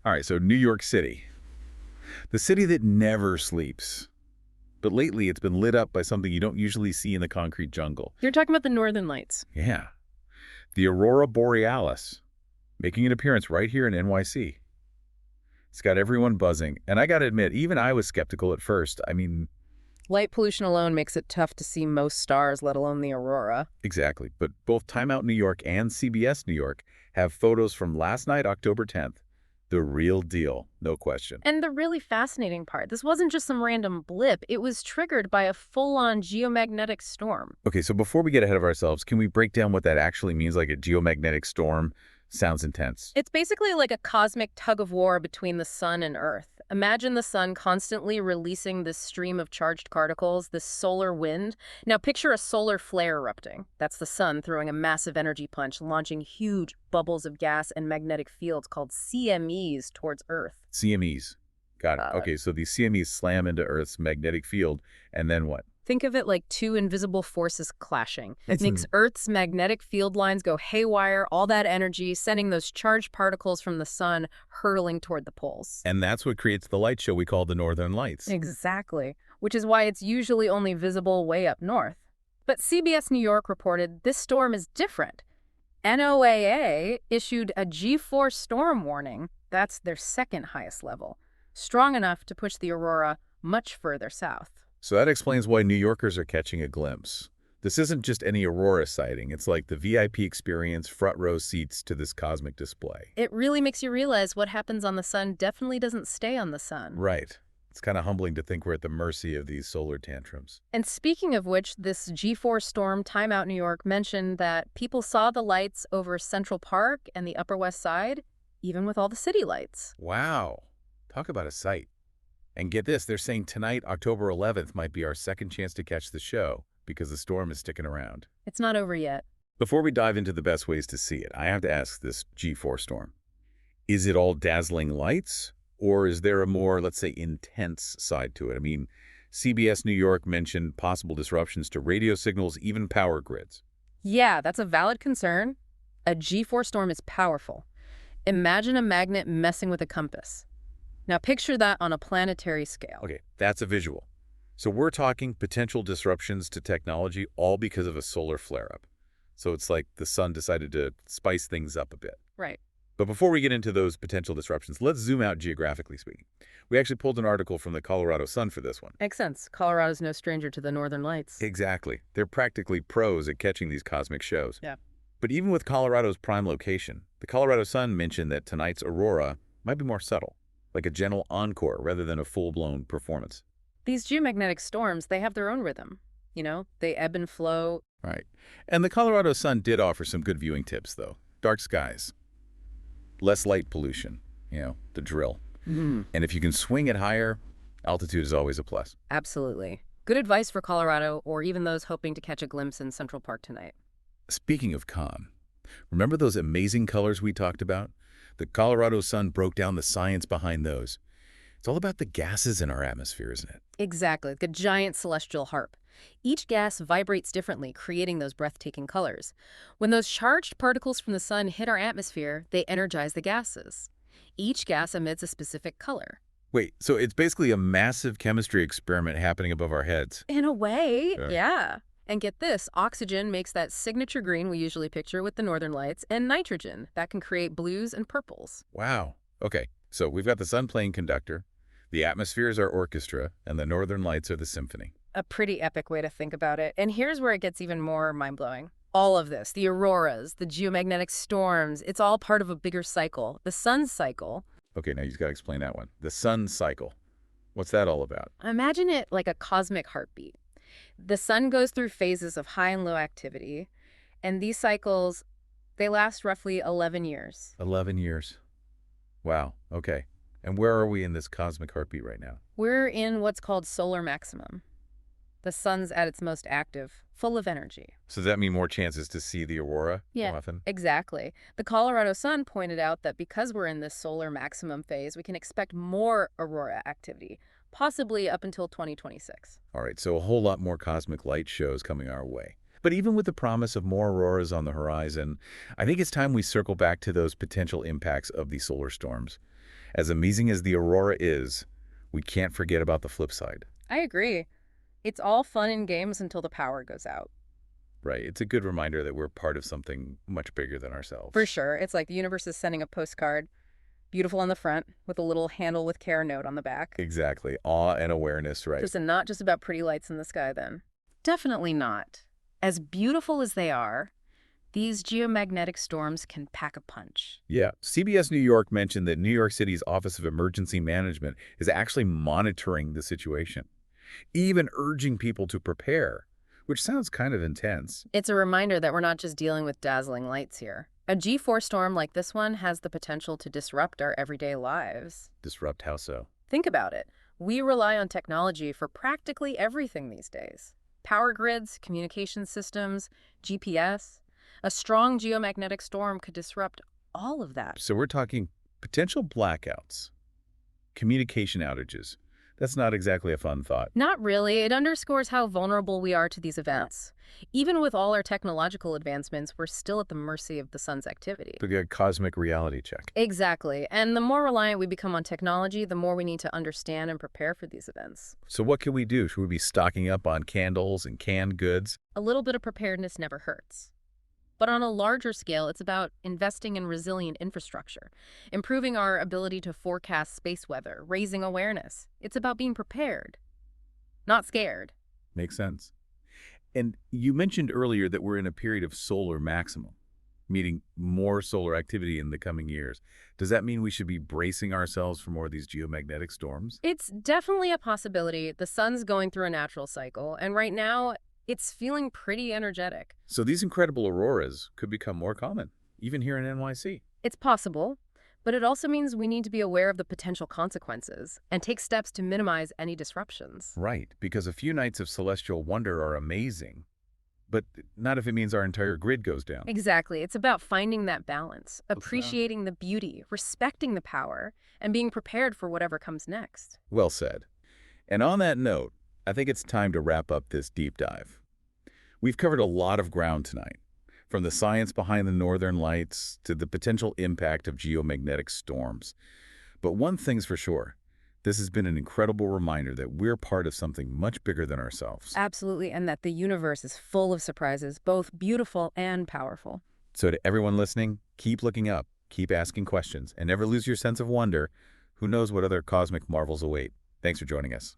All right, so New York City, the city that never sleeps. But lately, it's been lit up by something you don't usually see in the concrete jungle. You're talking about the Northern Lights. Yeah, the Aurora Borealis, making an appearance right here in NYC. It's got everyone buzzing, and I gotta admit, even I was skeptical at first. I mean, Light pollution alone makes it tough to see most stars, let alone the aurora. exactly. But both Time Out New York and CBS New York have photos from last night, October 10th. The real deal, no question. And the really fascinating part, this wasn't just some random blip. It was triggered by a full-on geomagnetic storm. Okay, so before we get ahead of ourselves, can we break down what that actually means, like a geomagnetic storm? Sounds intense. It's basically like a cosmic tug-of-war between the sun and Earth. Imagine the sun constantly releasing this stream of charged particles, this solar wind. Now picture a solar flare erupting. That's the sun throwing a massive energy punch, launching huge bubbles of gas and magnetic fields called CMEs towards Earth. CMEs. Got it. Okay, so these CMEs slam into Earth's magnetic field, and then what? Think of it like two invisible forces clashing. It It's makes Earth's magnetic field lines go haywire, all that energy, sending those charged particles from the sun hurtling toward the poles. And that's what creates the light show we call the Northern Lights. Exactly, which is why it's usually only visible way up north. But CBS New York reported this storm is different. NOAA issued a G4 storm warning. That's their second highest level, strong enough to push the aurora much further south. So that explains why New Yorkers are catching a glimpse. This isn't just any aurora sighting. It's like the VIP experience, front row seats to this cosmic display. It really makes you realize what happens on the sun definitely doesn't stay on the sun. Right. It's kind of humbling to think we're at the mercy of these solar tantrums. And speaking of which, this G4 storm, Time Out New York, mentioned that people saw the lights over Central Park and the Upper West Side, even with all the city lights. Wow. Talk about a sight. And get this, they're saying tonight, October 11th, might be our second chance to catch the show because the storm is sticking around. It's not over yet. Before we dive into the best ways to see it, I have to ask this G4 storm. Is it all dazzling lights, or is there a more, let's say, intense side to it? I mean, CBS New York mentioned possible disruptions to radio signals, even power grids. Yeah, that's a valid concern. A G4 storm is powerful. Imagine a magnet messing with a compass. Now picture that on a planetary scale. Okay, that's a visual. So we're talking potential disruptions to technology all because of a solar flare-up. So it's like the sun decided to spice things up a bit. Right. But before we get into those potential disruptions, let's zoom out geographically speaking. We actually pulled an article from the Colorado Sun for this one. Makes sense. Colorado's no stranger to the Northern Lights. Exactly. They're practically pros at catching these cosmic shows. Yeah. But even with Colorado's prime location, the Colorado Sun mentioned that tonight's aurora might be more subtle, like a gentle encore rather than a full-blown performance. These geomagnetic storms, they have their own rhythm. You know, they ebb and flow. Right. And the Colorado Sun did offer some good viewing tips, though. Dark skies, less light pollution, the drill. And if you can swing it higher, altitude is always a plus. Absolutely. Good advice for Colorado or even those hoping to catch a glimpse in Central Park tonight. Speaking of calm, remember those amazing colors we talked about? The Colorado Sun broke down the science behind those. It's all about the gases in our atmosphere, isn't it? Exactly, like a giant celestial harp. Each gas vibrates differently, creating those breathtaking colors. When those charged particles from the sun hit our atmosphere, they energize the gases. Each gas emits a specific color. Wait, so it's basically a massive chemistry experiment happening above our heads. In a way, Sure. yeah. And get this, oxygen makes that signature green we usually picture with the Northern Lights, and nitrogen that can create blues and purples. Wow. Okay, so we've got the sun playing conductor, the atmosphere is our orchestra, and the Northern Lights are the symphony. A pretty epic way to think about it. And here's where it gets even more mind-blowing. All of this, the auroras, the geomagnetic storms, it's all part of a bigger cycle, the sun's cycle. Okay, now you've got to explain that one. The sun cycle. What's that all about? Imagine it like a cosmic heartbeat. The sun goes through phases of high and low activity, and these cycles, they last roughly 11 years. 11 years. Wow, okay. And where are we in this cosmic heartbeat right now? We're in what's called solar maximum. The sun's at its most active, full of energy. So does that mean more chances to see the aurora Yeah, more often? exactly. The Colorado Sun pointed out that because we're in this solar maximum phase, we can expect more aurora activity, possibly up until 2026. All right, so a whole lot more cosmic light shows coming our way. But even with the promise of more auroras on the horizon, I think it's time we circle back to those potential impacts of these solar storms. As amazing as the aurora is, we can't forget about the flip side. I agree. It's all fun and games until the power goes out. Right. It's a good reminder that we're part of something much bigger than For ourselves. sure. It's like the universe is sending a postcard, beautiful on the front, with a little handle with care note on the back. Exactly. Awe and awareness, right? Just not just about pretty lights in the sky, then. Definitely not. As beautiful as they are, these geomagnetic storms can pack a punch. Yeah. CBS New York mentioned that New York City's Office of Emergency Management is actually monitoring the situation, even urging people to prepare, which sounds kind of intense. It's a reminder that we're not just dealing with dazzling lights here. A G4 storm like this one has the potential to disrupt our everyday lives. Disrupt how so? Think about it. We rely on technology for practically everything these days. Power grids, communication systems, GPS. A strong geomagnetic storm could disrupt all of that. So we're talking potential blackouts, communication outages. That's not exactly a fun thought. Not really. It underscores how vulnerable we are to these events. Even with all our technological advancements, we're still at the mercy of the sun's activity. The cosmic reality check. Exactly. And the more reliant we become on technology, the more we need to understand and prepare for these events. So what can we do? Should we be stocking up on candles and canned goods? A little bit of preparedness never hurts. But on a larger scale, it's about investing in resilient infrastructure, improving our ability to forecast space weather, raising awareness. It's about being prepared, not scared. Makes sense. And you mentioned earlier that we're in a period of solar maximum, meaning more solar activity in the coming years. Does that mean we should be bracing ourselves for more of these geomagnetic storms? It's definitely a possibility. The sun's going through a natural cycle, and right now, it's feeling pretty energetic. So these incredible auroras could become more common, even here in NYC. It's possible, but it also means we need to be aware of the potential consequences and take steps to minimize any disruptions. Right, because a few nights of celestial wonder are amazing, but not if it means our entire grid goes down. Exactly. It's about finding that balance, appreciating the beauty, respecting the power, and being prepared for whatever comes next. Well said. And on that note, I think it's time to wrap up this deep dive. We've covered a lot of ground tonight, from the science behind the northern lights to the potential impact of geomagnetic storms. But one thing's for sure, this has been an incredible reminder that we're part of something much bigger than ourselves. Absolutely, and that the universe is full of surprises, both beautiful and powerful. So to everyone listening, keep looking up, keep asking questions, and never lose your sense of wonder. Who knows what other cosmic marvels await? Thanks for joining us.